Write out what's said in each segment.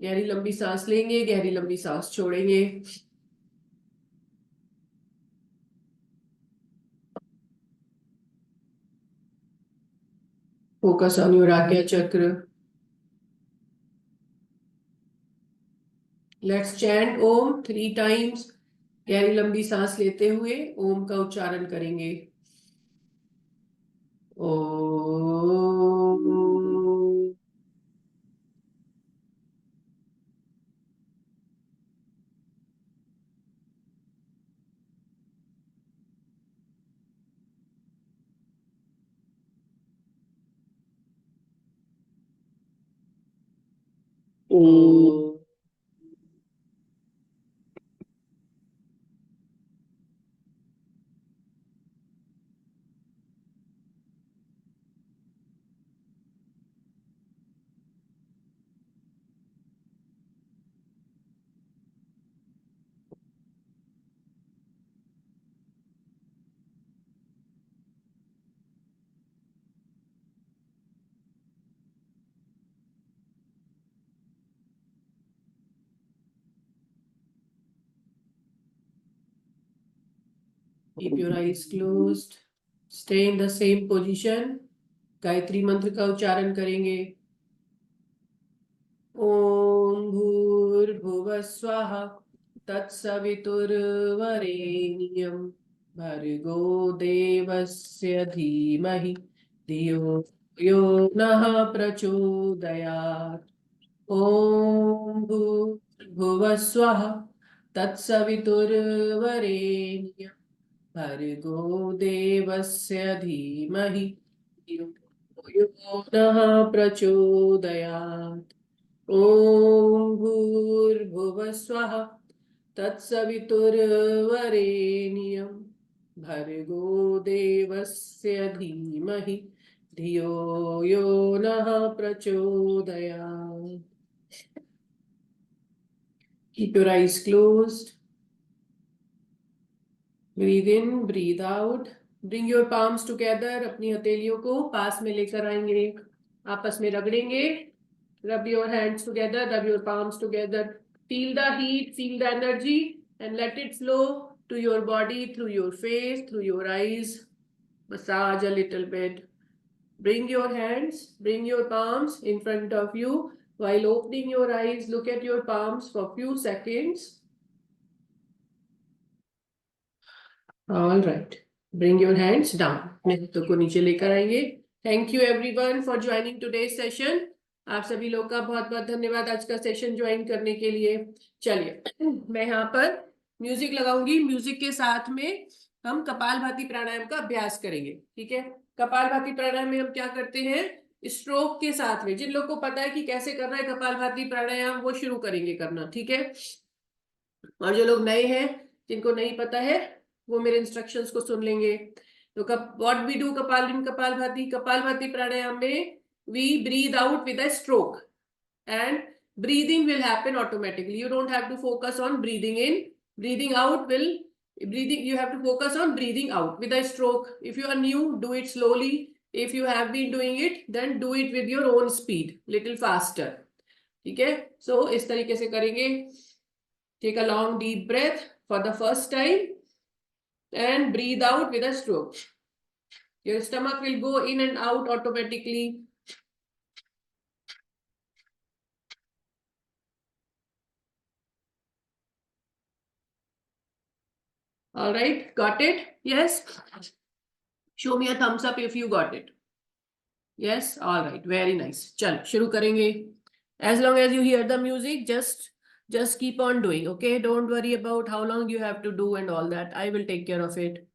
गहरी लंबी सांस लेंगे, गहरी लंबी सांस छोड़ेंगे। Focus on your ajna chakra. Let's chant Om 3 times. गहरी लंबी सांस लेते हुए ओम का उच्चारण करेंगे। ओम। ओम। Keep your eyes closed. Stay in the same position. Gayatri मंत्र का उच्चारण करेंगे। ओम भूर्भुवः स्वः तत्सवितुर्वरेण्यं भर्गो देवस्य धीमहि धियो यो नः प्रचोदयात्। ओम भूर्भुवः स्वः तत्सवितुर्वरेण्यं भर्गो देवस्य धीमहि धियो यो नः प्रचोदयात्। ओम भूर्भुवः स्वः तत्सवितुर्वरेण्यं भर्गो देवस्य धीमहि धियो यो नः प्रचोदयात्। Keep your eyes closed. Breathe in, breathe out. Bring your palms together. अपनी हथेलियों को पास में लेकर आएंगे, आपस में रगड़ेंगे। Rub your hands together, rub your palms together. Feel the heat, feel the energy, and let it flow to your body, through your face, through your eyes. Massage a little bit. Bring your hands, bring your palms in front of you. While opening your eyes, look at your palms for a few seconds. All right. Bring your hands down. हाथों को नीचे लेकर आएंगे. Thank you everyone for joining today's session. आप सभी लोग का बहुत बहुत धन्यवाद आज का सेशन ज्वाइन करने के लिए। चलिए मैं यहाँ पर म्यूजिक लगाऊंगी, म्यूजिक के साथ में हम कपालभाति प्राणायाम का अभ्यास करेंगे। ठीक है, कपालभाति प्राणायाम में हम क्या करते हैं, स्ट्रोक के साथ में। जिन लोग को पता है कि कैसे करना है कपालभाति प्राणायाम, वो शुरू करेंगे करना। ठीक है, और जो लोग नए हैं, जिनको नहीं पता है, वो मेरे इंस्ट्रक्शंस को सुन लेंगे। तो व्हाट वी डू कपालभाति प्राणायाम में we breathe out with a stroke and breathing will happen automatically. You don't have to focus on breathing in. You have to focus on breathing out with a stroke. If you are new, do it slowly. If you have been doing it, then do it with your own speed, little faster. ठीक है, so इस तरीके से करेंगे। Take a long deep breath for the first time and breathe out with a stroke. Your stomach will go in and out automatically. All right, got it? Yes? Show me a thumbs up if you got it. Yes? All right, very nice. चलो शुरू करेंगे। As long as you hear the music, just keep on doing, okay? Don't worry about how long you have to do and all that. I will take care of it.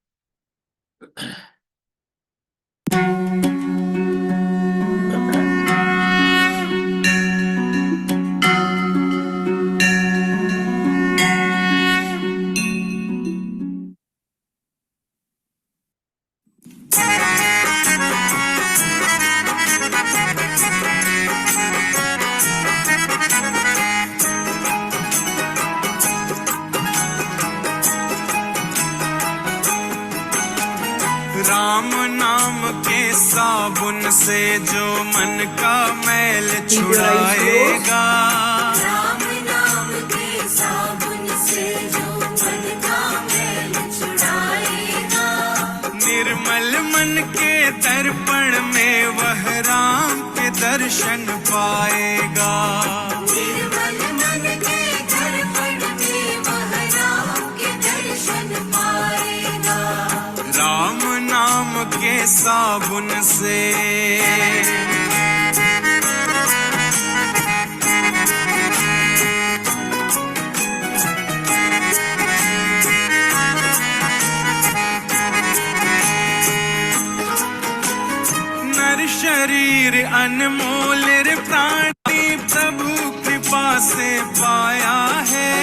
Ram नाम के साबुन से जो मन का मैल छुड़ाएगा। साबुन से। नर शरीर अनमोल रे प्राणी प्रभु कृपा से पाया है।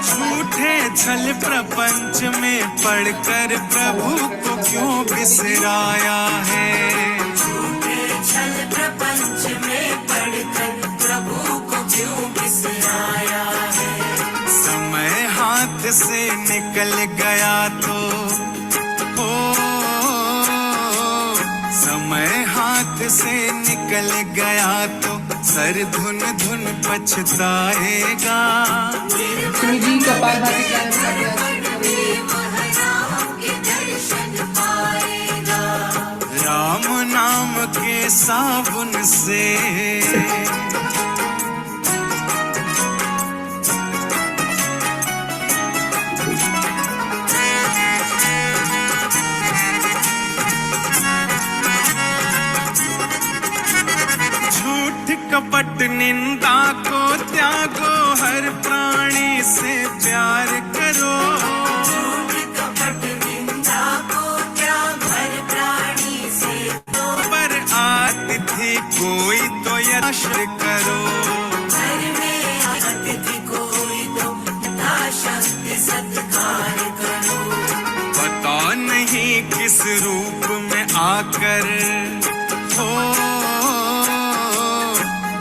झूठे छल प्रपंच में पढ़कर प्रभु को क्यों बिसराया है। झूठे छल प्रपंच में पढ़कर प्रभु को क्यों बिसराया है। समय हाथ से निकल गया तो समय हाथ से निकल गया तो सर धुन धुन पछताएगा। जी कपालभाति राम नाम के साबुन से। कपट निंदा को त्यागो हर प्राणी से प्यार करो। कपट निंदा को त्याग हर प्राणी से पर आतिथि कोई तो यश करो। घर में आतिथि कोई तो यथाशक्ति सत्कार करो। पता नहीं किस रूप में आकर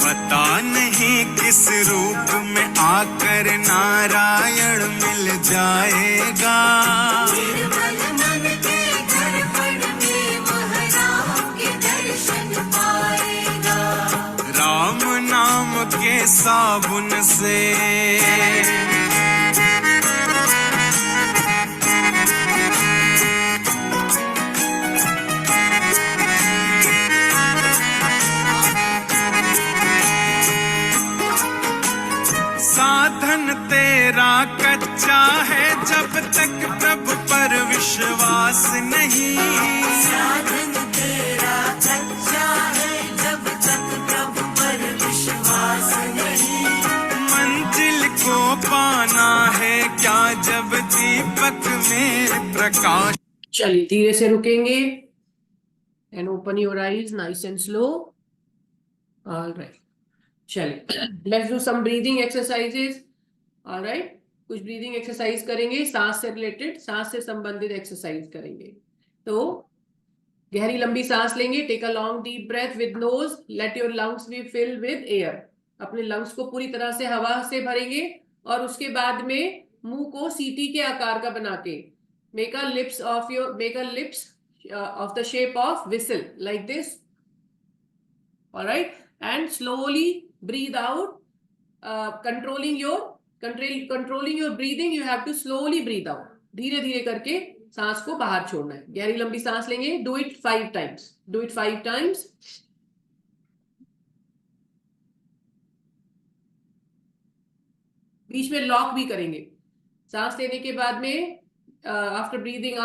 पता नहीं किस रूप में आकर नारायण मिल जाएगा। निर्मल मन के दर्पण में वह राम के दर्शन पाएगा। राम नाम के साबुन से। साधन तेरा कच्चा है जब तक प्रभु पर विश्वास नहीं। साधन तेरा कच्चा है जब तक प्रभु पर विश्वास नहीं। मंजिल को पाना है क्या जब दीपक में प्रकाश। चलिए धीरे से रुकेंगे and open your eyes nice and slow. Alright चलिए let's do some breathing exercises. Alright कुछ ब्रीदिंग एक्सरसाइज करेंगे, सांस से रिलेटेड, सांस से संबंधित एक्सरसाइज करेंगे। तो गहरी लंबी सांस लेंगे। Take a long deep breath with nose, let your lungs be filled with air. अपने लंग्स को पूरी तरह से हवा से भरेंगे और उसके बाद में मुंह को सीटी के आकार का बना के make a lips of the shape of whistle like this. Alright and slowly breathe out, controlling your breathing. You have to slowly breathe out. धीरे धीरे करके सांस को बाहर छोड़ना है। गहरी लंबी सांस लेंगे। Do it 5 times. Do it 5 times. बीच में लॉक भी करेंगे। सांस लेने के बाद में after breathing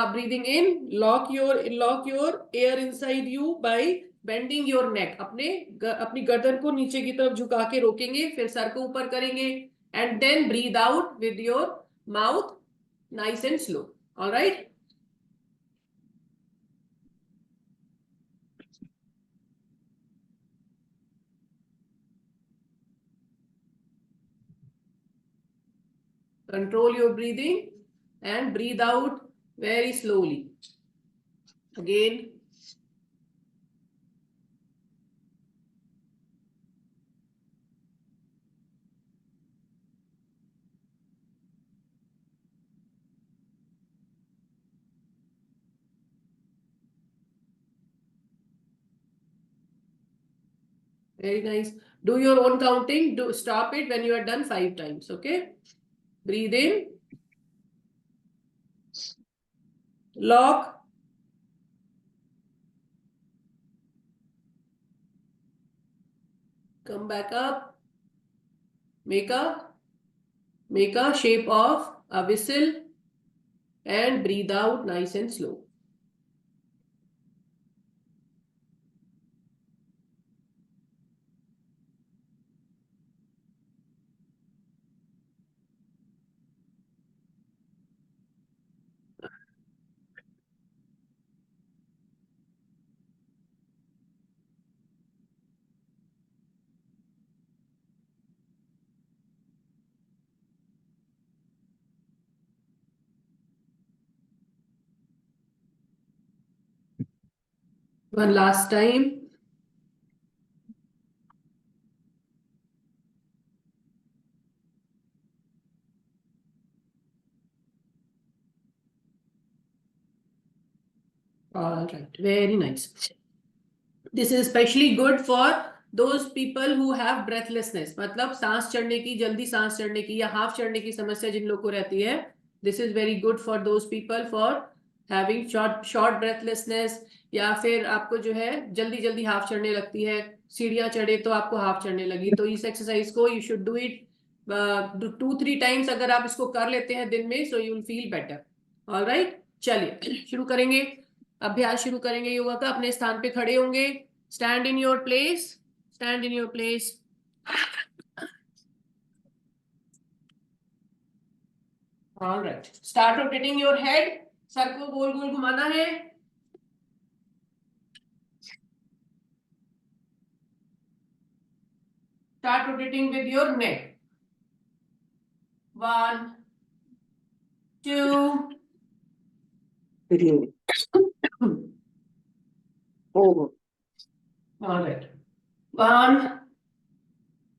in, lock your air inside you by bending your neck. अपनी गर्दन को नीचे की तरफ झुका के रोकेंगे, फिर सर को ऊपर करेंगे and then breathe out with your mouth nice and slow. Alright control your breathing and breathe out very slowly. Again very nice. Do your own counting. Do stop it when you are done 5 times. Okay. Breathe in. Lock. Come back up. Make a Make a shape of a whistle and breathe out nice and slow. One last time. All right, very nice. This is especially good for those people who have breathlessness, मतलब सांस चढ़ने की, जल्दी सांस चढ़ने की या half चढ़ने की समस्या जिन लोगों को रहती है. This is very good for those people for having short breathlessness, या फिर आपको जो है जल्दी जल्दी हाफ चढ़ने लगती है, सीढ़ियां चढ़े तो आपको हाफ चढ़ने लगी, तो इस एक्सरसाइज को you should do it 2-3 times. अगर आप इसको कर लेते हैं दिन में, so you will feel better. All right, चलिए शुरू करेंगे. अभ्यास शुरू करेंगे योगा का. अपने स्थान पे खड़े होंगे. Stand in your place. Stand in your place. All right. Start rotating your head. Sir को गोल गोल घुमाना है. Start rotating with your neck. 1, 2, 3, 4, all right. 1,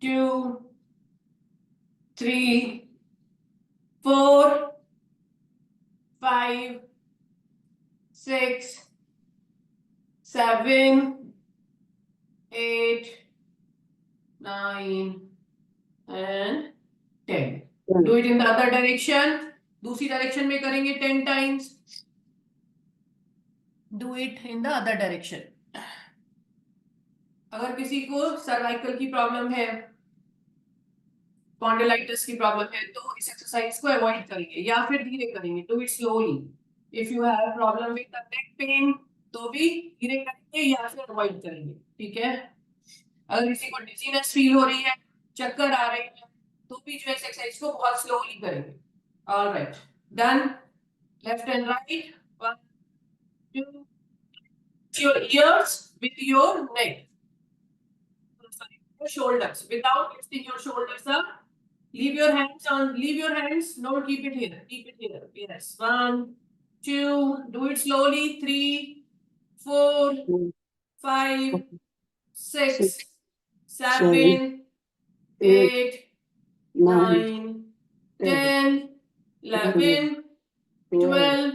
2, 3, 4, 5, 6, 7, 8, 9 and 10. Do it in the other direction. दूसरी डायरेक्शन में करेंगे 10 times. Do it in the other direction. अगर किसी को cervical की प्रॉब्लम है, स्पॉन्डिलाइटिस की प्रॉब्लम है, तो इस एक्सरसाइज को अवॉइड करेंगे या फिर धीरे करेंगे. Do it slowly. If you have problem with the neck pain, तो भी धीरे करेंगे या फिर अवॉइड करेंगे. ठीक है. अगर किसी को डिजीनेस फील हो रही है, चक्कर आ रहे हैं, तो भी जो एक्सरसाइज को बहुत स्लोली करेंगे. Alright, done. Left and right. 1, 2. Your ears with your neck. Your shoulders without lifting your shoulders up. Leave your hands on. Leave your hands. Don't keep it here. Keep it here. Yes. 1, 2. Do it slowly. 3, 4, 5, 6, 7, 8, 9, 10, 11, 12,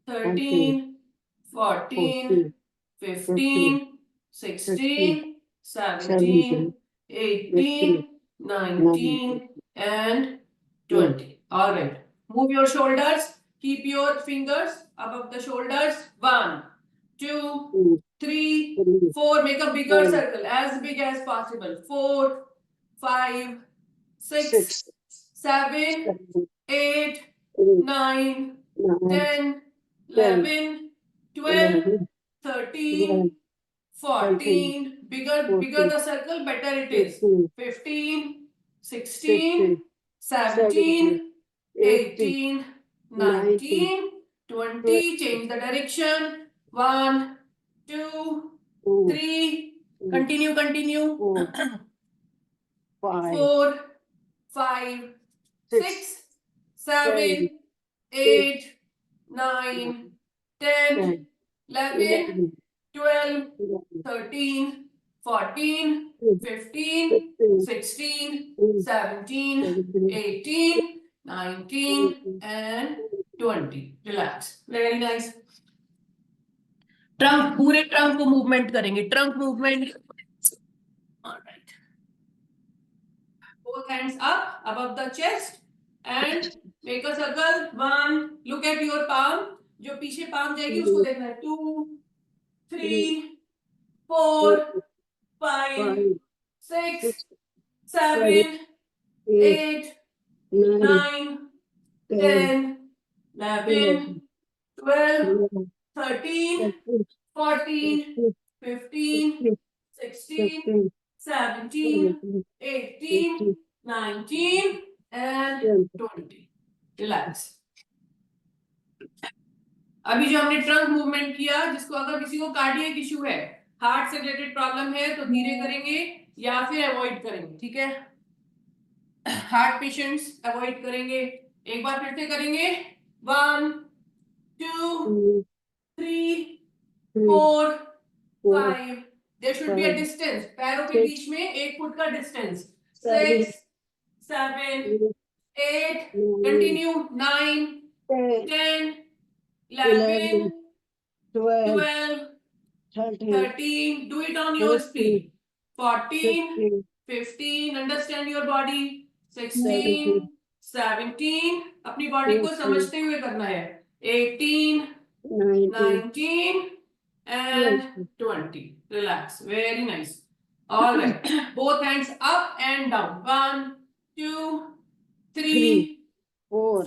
13, 14, 15, 16, 17, 18, 19 and 20. All right. Move your shoulders. Keep your fingers above the shoulders. 1, 2, 3, 4. Make a bigger circle, as big as possible. 4, 5, 6, 7, 8, 9, 10, 11, 12, 13, 14. Bigger the circle, better it is. 15, 16, 17, 18, 19, 20. Change the direction. 1, 2, 3. Continue. 4, 5, 6, 7, 8, 9, 10, 11, 12, 13, 14, 15, 16, 17, 18, 19 and 20. Relax. Very nice. Trunk, पूरे trunk को movement करेंगे. Trunk movement. Alright. Both hands up above the chest and make a circle. 1. Look at your palm. जो पीछे palm जाएगी उसको देखना है. 2, 3, 4, 5, 6, 7, 8, 9, 9, 10, 10, 11, 12, 13, 14, 15, 15, 16, 17, 18, 19, and 20. Relax. अभी जो हमने ट्रंक मूवमेंट किया, जिसको अगर किसी को कार्डियक इशू है, हार्ट से रिलेटेड प्रॉब्लम है, तो धीरे करेंगे या फिर अवॉइड करेंगे, ठीक है? हार्ट पेशेंट्स अवॉइड करेंगे। एक बार फिर से करेंगे। 1, 2, 3, 4, 5. There should be a distance. पैरों के बीच में 1 फुट का distance. 6, 7, 8. Continue. 9, 10, 11, 12, 13. Do it on your speed. 14, 15. Understand your body. 16, 17. अपनी बॉडी को समझते हुए करना है। 18, 19, and 20. Relax. Very nice. All right. Both hands up and down. 1, 2, 3, 4,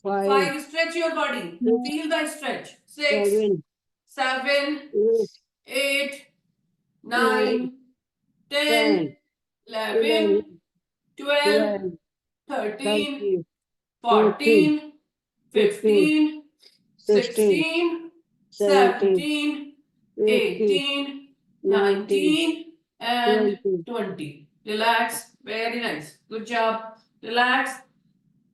5. Stretch your body. Feel the stretch. 6, 7, 8, 9, 10, 11, 12, 13, 14, 15, 16, 17, 18, 19, and 20. Relax. Very nice. Good job. Relax.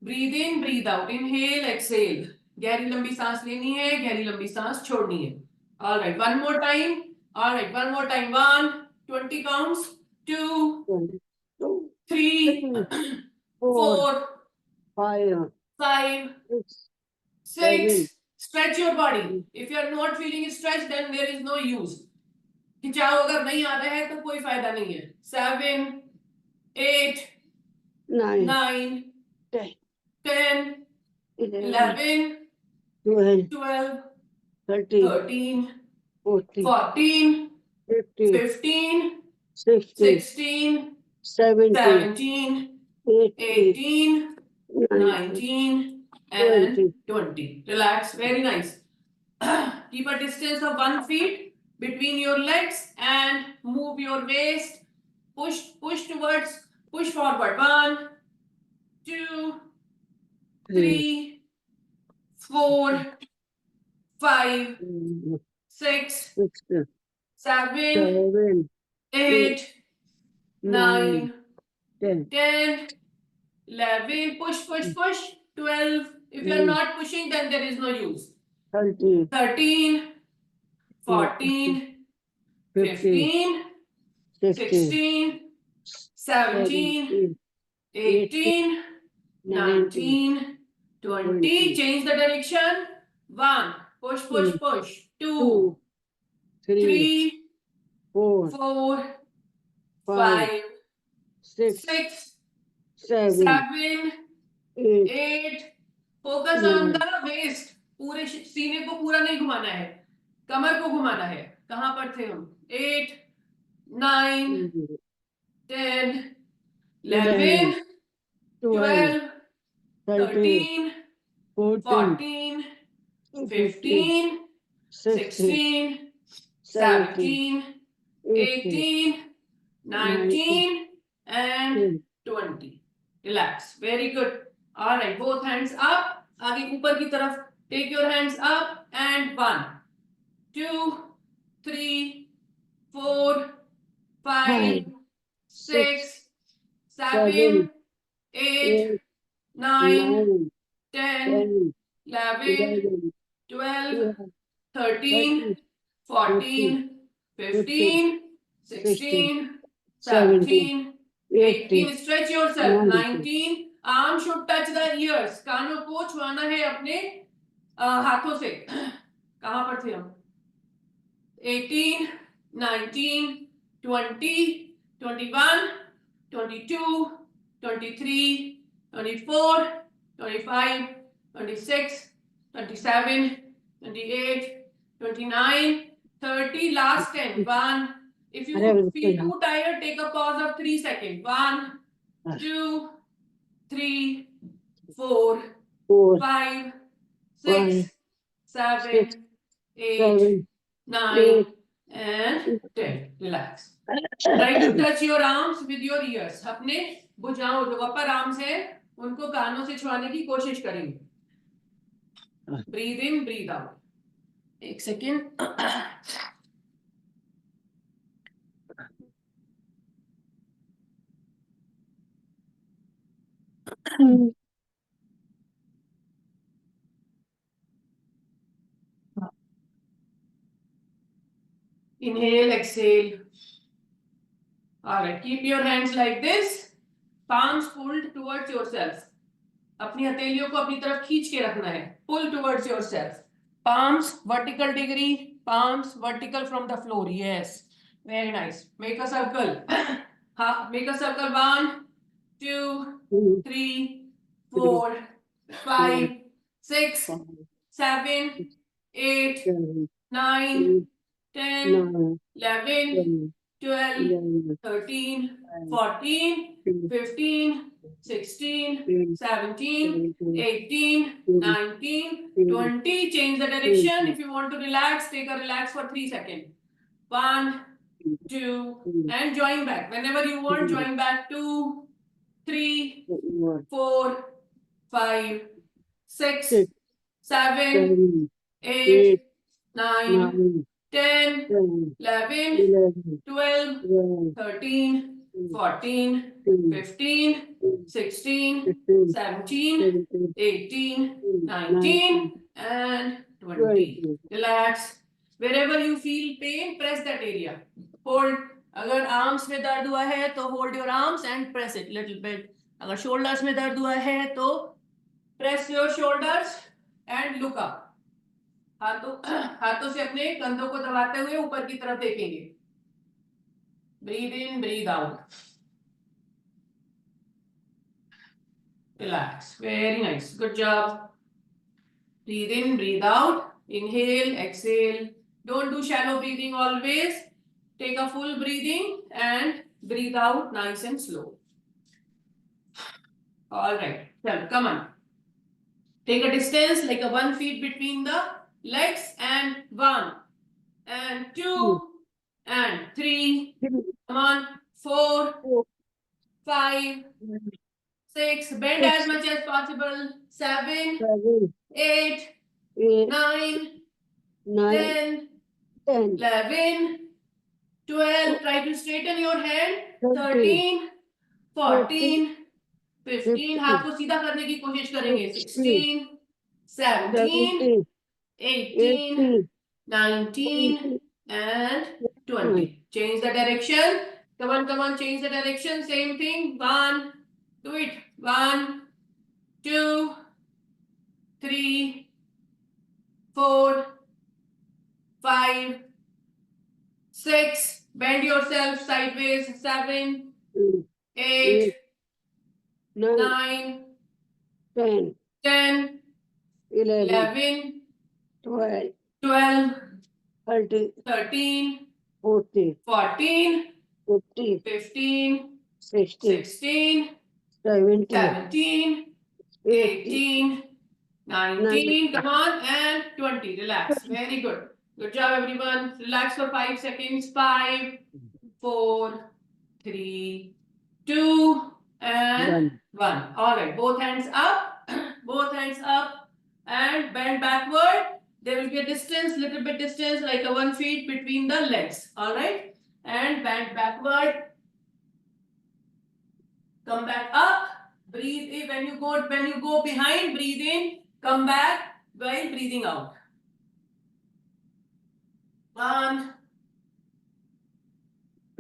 Breathe in, breathe out. Inhale, exhale. गहरी लंबी सांस लेनी है, गहरी लंबी सांस छोड़नी है. All right. One more time. All right. One more time. 1, 20 counts. 2, 3, 4, 5, 6. Stretch your body. If you are not feeling stretched, then there is no use. खिंचाव अगर नहीं आ रहा है तो कोई फायदा नहीं है. 7, 8, 9, 10, 11, 12, 13, 14, 15, 16, 17, 18, 19, and 20. Relax. Very nice. Keep a distance of 1 feet between your legs and move your waist. Push towards, push forward. 1, 2, 3, 4, 5, 6, 7, 8, 9, 10, 11. Push. 12. If you are not pushing, then there is no use. 13, 14, 15, 16, 17, 18, 19, 20. Change the direction. 1. Push. 2, 3, 4, 5, 6, 7, 8. Focus on the waist. पूरे सीने को पूरा नहीं घुमाना है, कमर को घुमाना है. कहां पर थे हम? 8, 9, 10, 11, 12, 13, 14, 15, 16, 17, 18, 19, and 20. Relax. Very good. All right. Both hands up. आगे ऊपर की तरफ. Take your hands up and 1, 2, 3, 4, 5, 6, 7, 8, 9, 10, 11, 12, 13, 14, 15, 16, 17, 18. Stretch yourself. 19. Arm should touch the ears. कानों को छुआना है अपने हाथों से. कहां पर थे हम? 18, 19, 20, 21, 22, 23, 24, 25, 26, 27, 28, 29, 30. Last 10. 1. If you feel too tired, take a pause of 3 seconds. 1, 2, 3, 4, 4, 5, 5, 6, 7, 6, 8, 7, 9, 8. and 10. Relax. Try to touch your arms with your ears. अपने भुजाओं जो अपर आर्म्स है उनको कानों से छुआने की कोशिश करेंगे. Breathe in, breathe out. एक second. Inhale, exhale. All right, keep your hands like this. Palms pulled towards yourself. अपनी हथेलियों को अपनी तरफ खींच के रखना है. Pull towards yourself. Palms vertical degree. Palms vertical from the floor. Yes, very nice. Make a circle. Make a circle. 1, 2, 3, 4, 5, 6, 7, 8, 9, 10, 11, 12, 13, 14, 15, 16, 17, 18, 19, 20. Change the direction. If you want to relax, take a relax for 3 seconds. 1, 2, and join back. Whenever you want, join back. 2, 3, 4, 5, 6, 7, 8, 9, 10, 11, 12, 13, 14, 15, 16, 17, 18, 19, and 20. Relax. Wherever you feel pain, press that area. Hold. अगर arms में दर्द हुआ है तो hold your arms and press it little bit. अगर shoulders में दर्द हुआ है तो press your shoulders and look up. हाथों से अपने कंधों को दबाते हुए ऊपर की तरफ देखेंगे. Breathe in, breathe out. Relax. Very nice. Good job. Breathe in, breathe out. Inhale, exhale. Don't do shallow breathing always. Take a full breathing and breathe out nice and slow. All right. Well, come on. Take a distance like a 1 feet between the legs and 1 and 2 and 3. Come on. 4, 5, 6. Bend as much as possible. 7, 8, 9, 10, 11, 12. Try to straighten your hand. 13, 14, 15. हाथ को सीधा करने की कोशिश करेंगे. 16, 17, 18, 19, and 20. Change the direction. Come on, change the direction. Same thing. 1, do it. 1, 2, 3, 4, 5, 6. Bend yourself sideways. 7, 8, 9, 10, 11, 12, 13, 14, 15, 16, 17, 18, 19. Come on, and 20. Relax. Very good. Good job, everyone. Relax for 5 seconds. 5, 4, 3, 2, and 1. All right. Both hands up. Both hands up. And bend backward. There will be a distance, little bit distance, like a 1 feet between the legs. All right. And bend backward. Come back up. Breathe in. When you go behind, breathe in. Come back while breathing out. 1,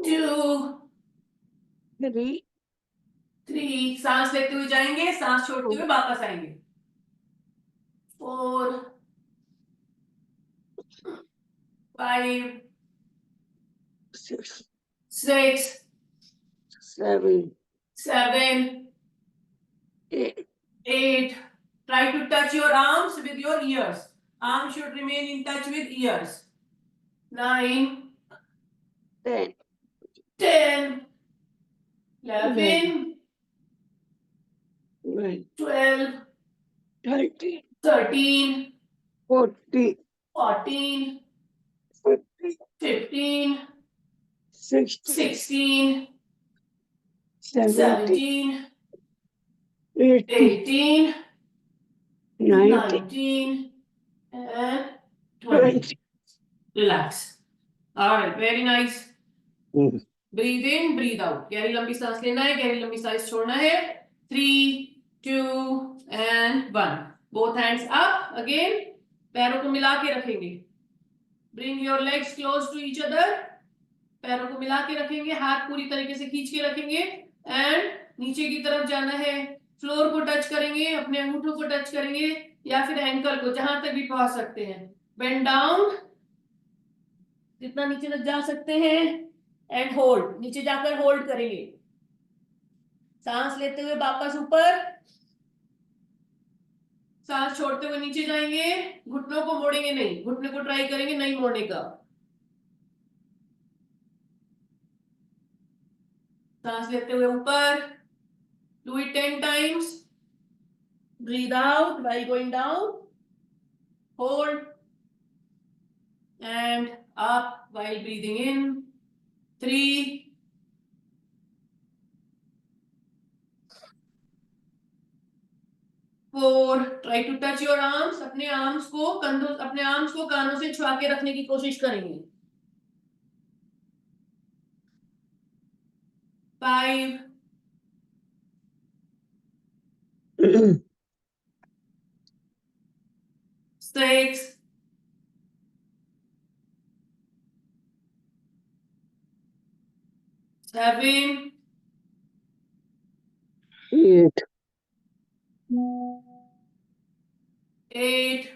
2, 3. सांस लेते हुए जाएंगे, सांस छोड़ते हुए वापस आएंगे. 4, 5, 6, 7, 8. Try to touch your arms with your ears. Arms should remain in touch with ears. 9, 10, 11, 12, 30, 13, 40, 14, 50, 15, 60, 16, 70, 17, 80, 18, 90, 19, and 20. 20. Relax. All right, very nice. Mm. Breathe in, breathe out. गहरी लंबी सांस लेना है, गहरी लंबी सांस छोड़ना है. 3, 2, and 1. Both hands up. Again, पैरों को मिला के रखेंगे. Bring your legs close to each other. पैरों को मिला के रखेंगे, हाथ पूरी तरीके से खींच के रखेंगे एंड नीचे की तरफ जाना है. फ्लोर को टच करेंगे, अपने अंगूठों को टच करेंगे या फिर एंकल को, जहां तक भी पहुंच सकते हैं. बेंड डाउन, जितना नीचे तक जा सकते हैं एंड होल्ड. नीचे जाकर होल्ड करेंगे. सांस लेते हुए वापस ऊपर, सांस छोड़ते हुए नीचे जाएंगे. घुटनों को मोड़ेंगे नहीं, घुटने को ट्राई करेंगे नहीं मोड़ने का. सांस लेते हुए ऊपर, do it 10 times. Breathe out while going down. Hold and up while breathing in. 3, 4. Try to touch your arms. अपने आर्म्स को कानों से छुआ के रखने की कोशिश करेंगे. 5, 6, 7, 8, 8,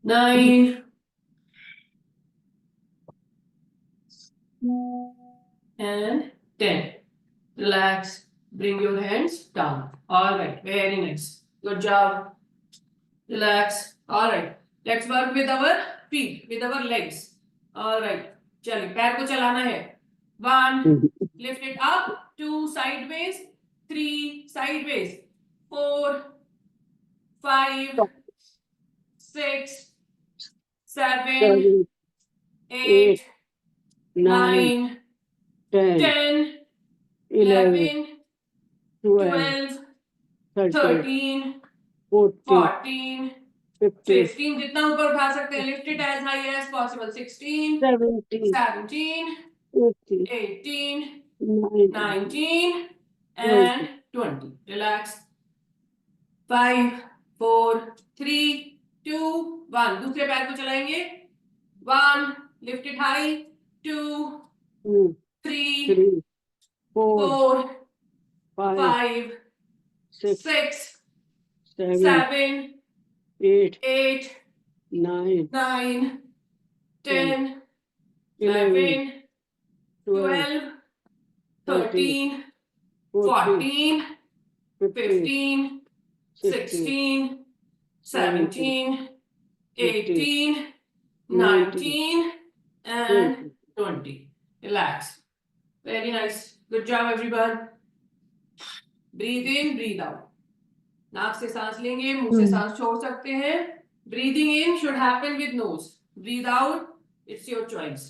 9, and 10. Relax. Bring your hands down. All right. Very nice. Good job. Relax. All right. Let's work with our feet, with our legs. All right. चलिए, पैर को चलाना है. 1, lift it up. 2, sideways. 3, sideways. 4, 5, 6, 7, 7, 8, 9, 9, 10, 10, 11, 12, 12, 13, 13, 14, 14, 15, 15. जितना ऊपर उठा सकते हैं. Lift it as high as possible. 16, 17, 17, 18, 18, 19, 19, and 20. Relax. 5, 4, 3, 2, 1. दूसरे पैर को चलाएंगे. 1, lift it high. 2, 2, 3, 3, 4, 4, 5, 5, 6, 6, 7, 7, 8, 8, 9, 9, 10, 11, 11, 12, 12, 13, 13, 14, 14, 15, 15, 16, 17, 18, 19, and 20. Relax. Very nice. Good job, everyone. Breathe in, breathe out. नाक से सांस लेंगे, मुंह से सांस छोड़ सकते हैं. Breathing in should happen with nose. Breathe out, it's your choice.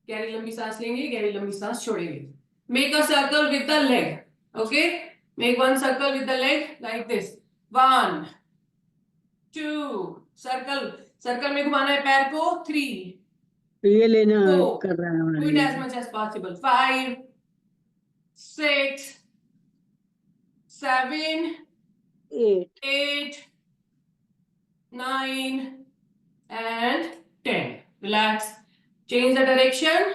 गहरी लंबी सांस लेंगे, गहरी लंबी सांस छोड़ेंगे. Make a circle with the leg. Okay? Make one circle with the leg like this. 1, 2, circle में घुमाना है पैर को. 3, ये लेना 4, कर रहा है do it as much as possible. 5, 6, 7, 8, 8, 9, and 10. Relax. Change the direction.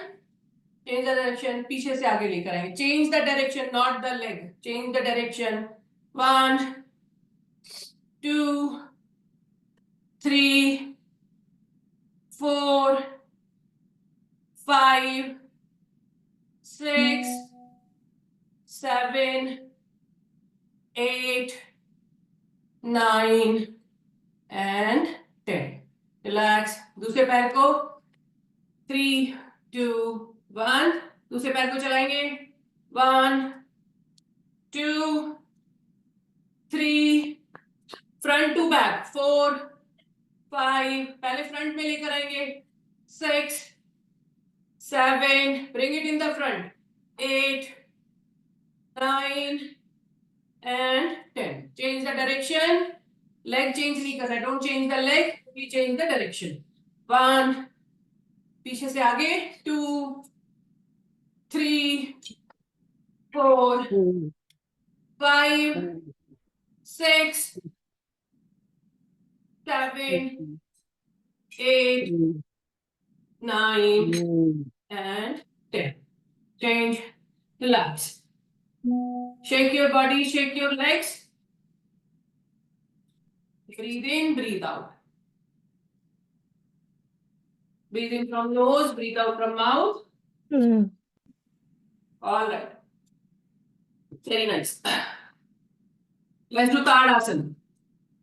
Change the direction. पीछे से आगे लेकर आएंगे. Change the direction, not the leg. Change the direction. 1, 2, 3, 4, 5, 6, 7, 8, 9, and 10. Relax. दूसरे पैर को. 3, 2, 1, दूसरे पैर को चलाएंगे 1 2 3, फ्रंट टू बैक 4 5, पहले फ्रंट में लेकर आएंगे 6 7, bring it in the front 8 9 and 10. Change the direction. Leg change नहीं करना, don't change the leg, we change the direction. 1, पीछे से आगे 2 3 4 5 6 7 8 9 and 10. Change. Relax. Shake your body, shake your legs. Breathe in, breathe out. Breathe in from nose, breathe out from mouth. All right. Very nice. Let's do Tadasana.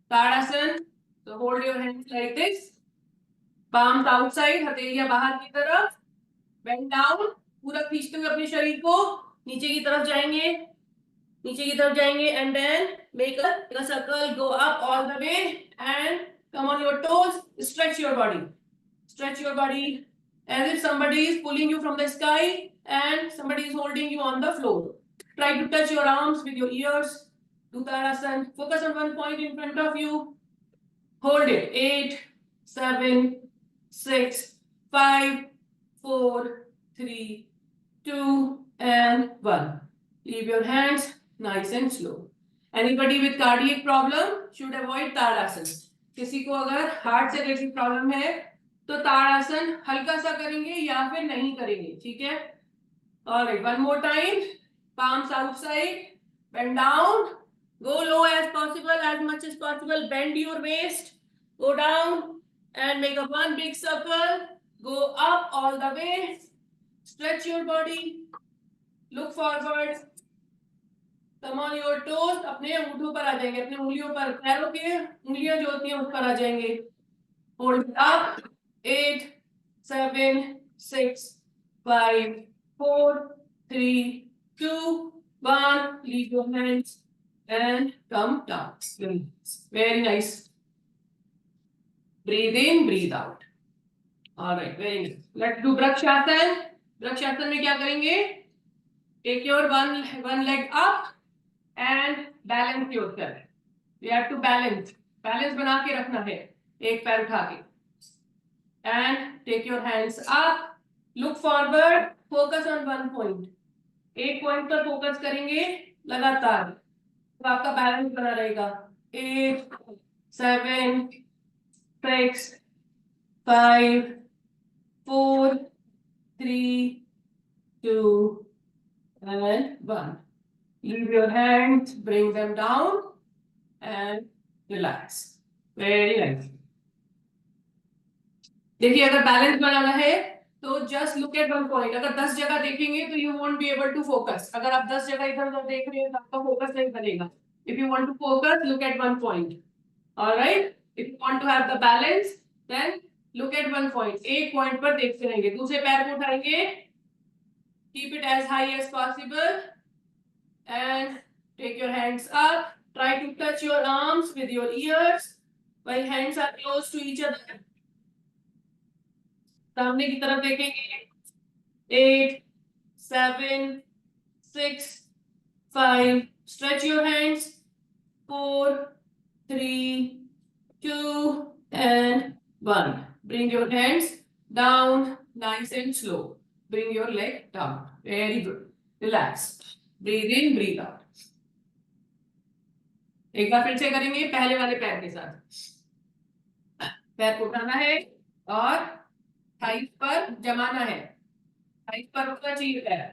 Tadasana. So hold your hands like this. Palms outside, हथेलियां बाहर की तरफ. Bend down. पूरा खींचते हुए अपने शरीर को नीचे की तरफ जाएंगे. नीचे की तरफ जाएंगे and then make a circle, go up all the way and come on your toes. Stretch your body. Stretch your body as if somebody is pulling you from the sky and somebody is holding you on the floor. Try to touch your arms with your ears. Do Tadasana. Focus on one point in front of you. Hold it. 8, 7, 6, 5, 4, 3, 2, and 1. Leave your hands nice and slow. Anybody with cardiac problem should avoid Tadasana. किसी को अगर heart से related problem है तो ताड़ासन हल्का सा करेंगे या फिर नहीं करेंगे, ठीक है? Alright, one more time. Palms outside. Bend down. Go low as possible, as much as possible. Bend your waist. Go down and make a one big circle. Go up all the way. Stretch your body. Look forward. Come on your toes. अपने ऊँटों पर आ जाएंगे, अपने उंगलियों पर, पैरों के उंगलियां जो होती हैं उस पर आ जाएंगे. Hold it up. 8, 7, 6, 5, 4, 3, 2, 1. Leave your hands and come down. Very nice. Breathe in, breathe out. All right, very nice. Let's do Brakshasana. Brakshasana में क्या करेंगे? Take your one leg up and balance yourself. You have to balance. Balance बना के रखना है. एक पैर उठा के. And take your hands up. Look forward. Focus on one point. एक पॉइंट पर फोकस करेंगे लगातार, तो आपका बैलेंस बना रहेगा. 8, 7, 6, 5, 4, 3, 2, and 1. Leave your hands, bring them down, and relax. Very nice. देखिए, अगर बैलेंस बनाना है तो just look at one point. अगर 10 जगह देखेंगे तो you won't be able to focus. अगर आप 10 जगह इधर उधर देख रहे हैं तो आपका फोकस नहीं बनेगा. If you want to focus, look at one point. Alright, if you want to have the balance then look at one point. एक पॉइंट पर देखते रहेंगे. दूसरे पैर को उठाएंगे. Keep it as high as possible and take your hands up. Try to touch your arms with your ears while hands are close to each other. सामने की तरफ देखेंगे. 8, 7, 6, 5. Stretch your hands. 4, 3, 2, and 1. Bring your hands down, nice and slow. Bring your leg down. Very good. Relax. Breathe in, breathe out. एक बार फिर से करेंगे पहले वाले पैर के साथ. पैर को उठाना है और थाइस पर जमाना है. थाइस पर रुकना चाहिए पैर.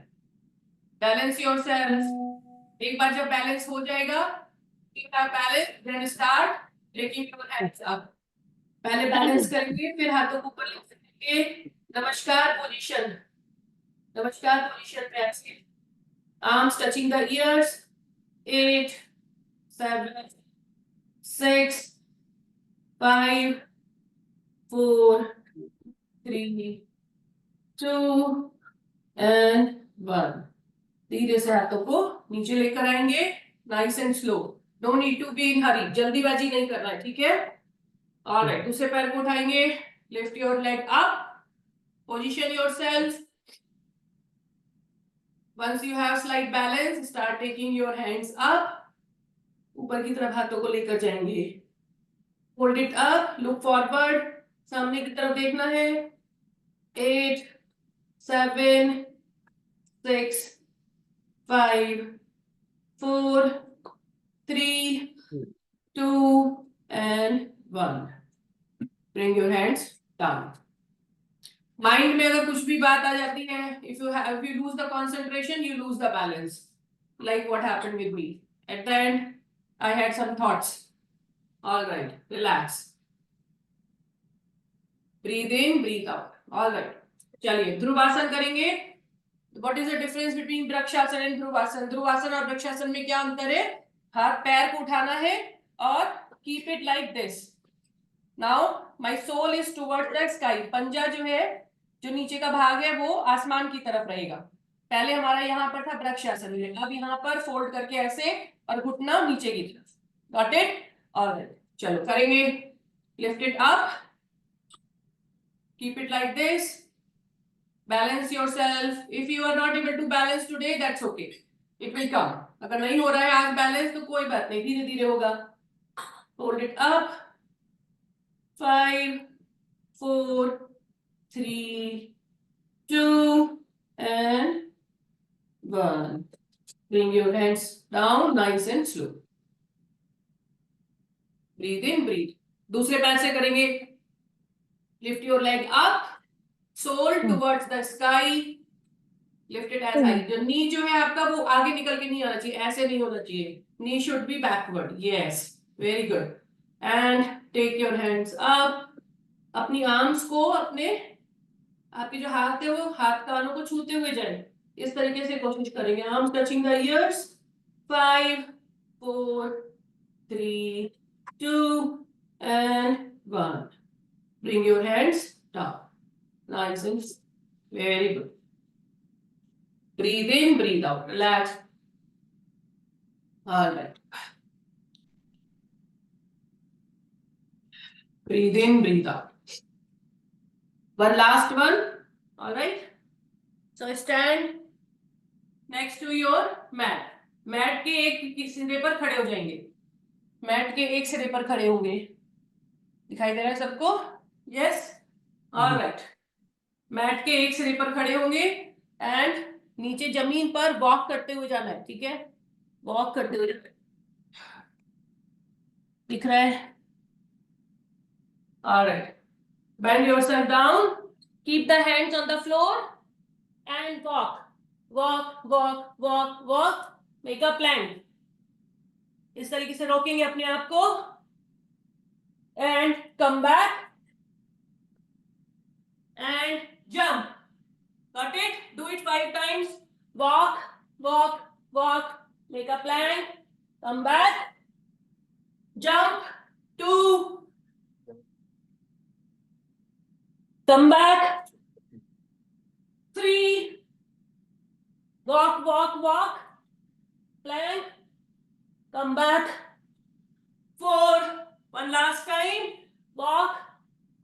Balance yourself. एक बार जब बैलेंस हो जाएगा, keep that balance, then start taking your hands up. पहले बैलेंस करेंगे, फिर हाथों को ऊपर लेके नमस्कार पोजीशन. नमस्कार पोजीशन पे आएंगे. Arms touching the ears. 8, 7, 6, 5, 4, 3, 2, and 1. धीरे से हाथों को नीचे लेकर आएंगे, nice and slow, no need to be in hurry, जल्दीबाजी नहीं करना है, ठीक है? ऑलराइट, दूसरे पैर को उठाएंगे, lift your leg up, position yourself. Once you have slight balance, start taking your hands up. ऊपर की तरफ हाथों को लेकर जाएंगे. Hold it up, look forward. सामने की तरफ देखना है. 8, 7, 6, 5, 4, 3, 2, and 1. Bring your hands down. Mind में अगर कुछ भी बात आ जाती है, if you lose the concentration, you lose the balance. Like what happened with me. At the end, I had some thoughts. All right, relax. Breathe in, breathe out. All right. चलिए ध्रुवासन करेंगे. What is the difference between vrikshasana and ध्रुवासन? ध्रुवासन और वृक्षासन में क्या अंतर है? हाथ पैर को उठाना है और keep it like this. Now my soul is towards the sky. पंजा जो है, जो नीचे का भाग है, वो आसमान की तरफ रहेगा. पहले हमारा यहाँ पर था वृक्षासन, अब यहाँ पर फोल्ड करके ऐसे और घुटना नीचे की तरफ. Got it? Alright. चलो करेंगे. Lift it up. Keep it like this. Balance yourself. If you are not able to balance today, that's okay. It will come. अगर नहीं हो रहा है आज बैलेंस तो कोई बात नहीं, धीरे धीरे होगा. Hold it up. 5, 4, 3, 2, and 1. Bring your hands down, nice and slow. Breathe in, breathe. दूसरे पैर से करेंगे. Lift your leg up, sole towards the sky. Lift it as high. जो नी जो है आपका वो आगे निकल के नहीं आना चाहिए, ऐसे नहीं होना चाहिए. Knee should be backward. Yes, very good. And take your hands up. अपनी आर्म्स को अपने आपके जो हाथ है वो हाथ कानों को छूते हुए जाए, इस तरीके से कोशिश करेंगे. Arms touching the years. 5, 4, 3, 2, and 1. Bring your hands down. Nice and very good. Breathe in, breathe out. Relax. All right. Breathe in, breathe out. One last one. All right. So stand next to your mat. Mat के एक सिरे पर खड़े हो जाएंगे. Mat के एक सिरे पर खड़े होंगे. दिखाई दे रहा है सबको? Yes. All right. मैट के एक सिरे पर खड़े होंगे एंड नीचे जमीन पर वॉक करते हुए जाना है, ठीक है? वॉक करते हुए जाना है. दिख रहा है? All right. Bend yourself down. Keep the hands on the floor and walk. Walk, walk, walk, walk. Make a plank. इस तरीके से रोकेंगे अपने आप को. And come back. And jump. Got it? Do it 5 times. Walk, walk, walk. Make a plank. Come back. Jump. 2. Come back. 3. Walk, walk, walk. Plank. Come back. 4. One last time. Walk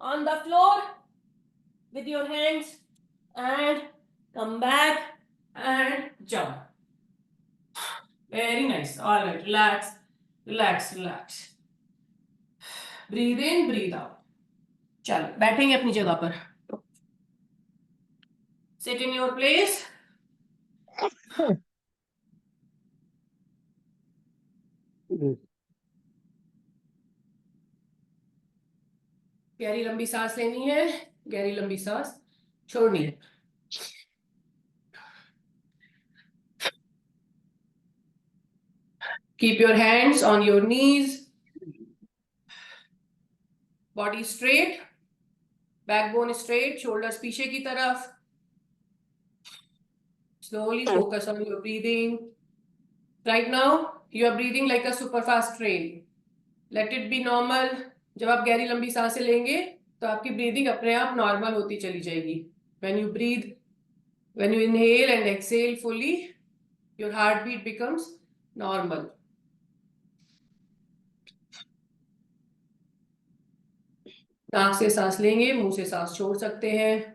on the floor with your hands and come back and jump. Very nice. All right. Relax, relax, relax. Breathe in, breathe out. चलो बैठेंगे अपनी जगह पर. Sit in your place. गहरी लंबी सांस लेनी है, गहरी लंबी सांस छोड़नी है. Keep your hands on your knees. Body straight. Backbone straight. Shoulders पीछे की तरफ. Slowly focus on your breathing. Right now, you are breathing like a super fast train. Let it be normal. जब आप गहरी लंबी सांसें लेंगे तो आपकी ब्रीदिंग अपने आप नॉर्मल होती चली जाएगी. When you breathe When you inhale and exhale fully, your heartbeat becomes normal. नाक से सांस लेंगे, मुंह से सांस छोड़ सकते हैं.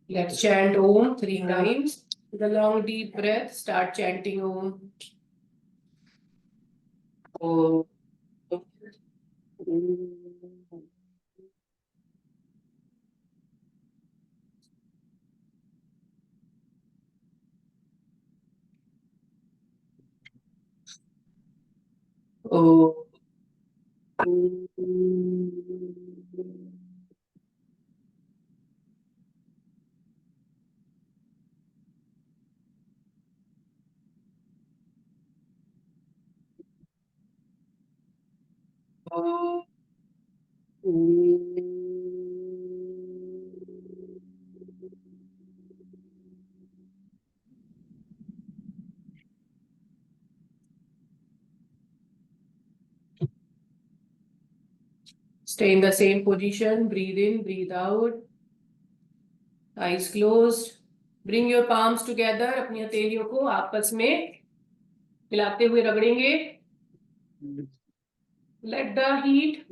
Let's chant Om 3 times. With a long deep breath, start chanting Om. Om. Om. Om. Stay in the same position. Breathe in, breathe out. Eyes closed. Bring your palms together. अपनी हथेलियों को आपस में मिलाते हुए रगड़ेंगे. Let the heat,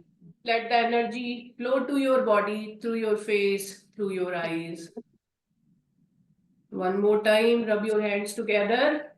let the energy flow to your body, through your face, through your eyes. One more time, rub your hands together.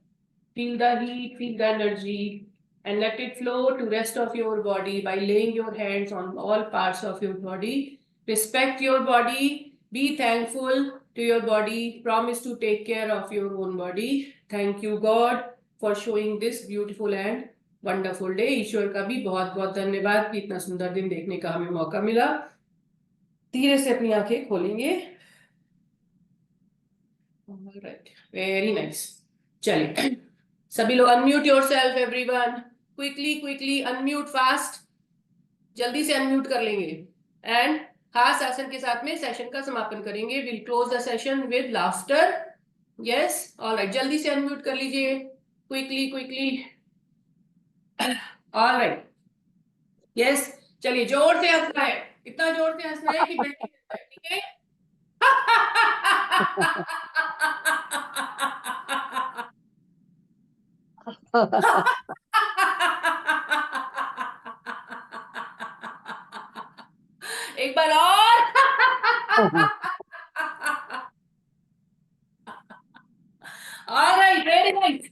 Feel the heat, feel the energy, and let it flow to rest of your body by laying your hands on all parts of your body. Respect your body. Be thankful to your body. Promise to take care of your own body. Thank you, God, for showing this beautiful and wonderful day. ईश्वर का भी बहुत बहुत धन्यवाद कि इतना सुंदर दिन देखने का हमें मौका मिला. धीरे से अपनी आंखें खोलेंगे. All right, very nice. चलिए सभी लोग unmute yourself everyone. Quickly unmute fast. जल्दी से अनम्यूट कर लेंगे एंड खास आसन के साथ में सेशन का समापन करेंगे. Will close the session with laughter. Yes, alright, जल्दी से अनम्यूट कर लीजिए. क्विकली. ऑलराइट, यस, चलिए जोर से हंसना है. इतना जोर से हंसना है कि बैठ के, ठीक है. एक बार और. All right, very nice.